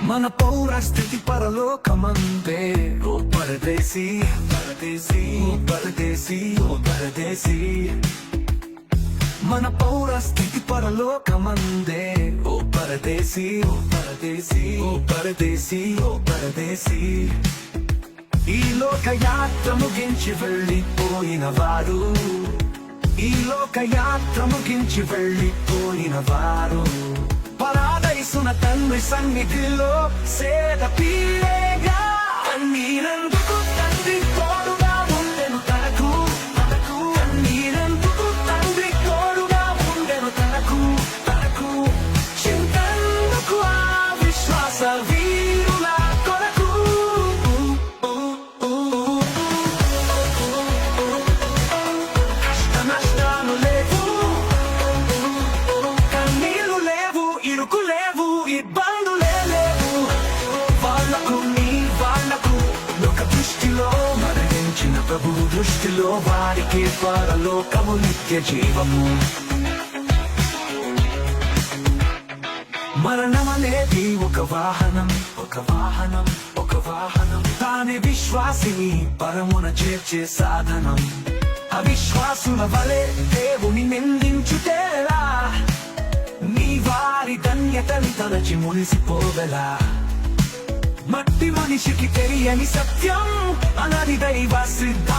మన పౌరస్థితి పరలోకమందే. ఓ పరదేశీ పరదేశీ పరదేశీ ఓ పరదేశీ, మన పౌరస్థితి పరలోకమందే. ఓ పరదేశీ ఓ పరదేశీ ఓ పరదేశీ ఓ పరదేశీ, ఈ లోక యాత్ర ముగించి వెళ్ళిపోయిన వారు, ఈ లోక యాత్ర ముగించి వెళ్ళిపోయిన వారు పరాదైసున తండ్రి సన్నిధిలో సేద పీడేగా. కన్నీరెందుకు తండ్రి తోడుగా ఉండెను తనకు, కన్నీరెందుకు తండ్రి తోడుగా ఉండెను తనకు, చింతెందుకు ఆ విశ్వాస వీరుల కొరకు. కష్ట నష్టాలు లేవు, కన్నీళ్లు లేవు, ఇరుకు లేవు, ఇబ్బందులే లేవు. వాళ్ళకు నీ వాళ్ళకు లోక దృష్టిలో మరణించిన ప్రభువు దృష్టిలో వారికి పరలోకము నిత్య జీవము. మరణమనేది ఒక వాహనం, ఒక వాహనం, ఒక వాహనం, తానే విశ్వాసిని పరమున చేర్చే సాధనం. అవిశ్వాసుల వలె దేవుని నిందించుటేలా, నీ వారి ధన్యతని తలచి మురిసిపోగలా. మట్టి మనిషికి తెలియని సత్యం, అనది దైవ సిద్ధ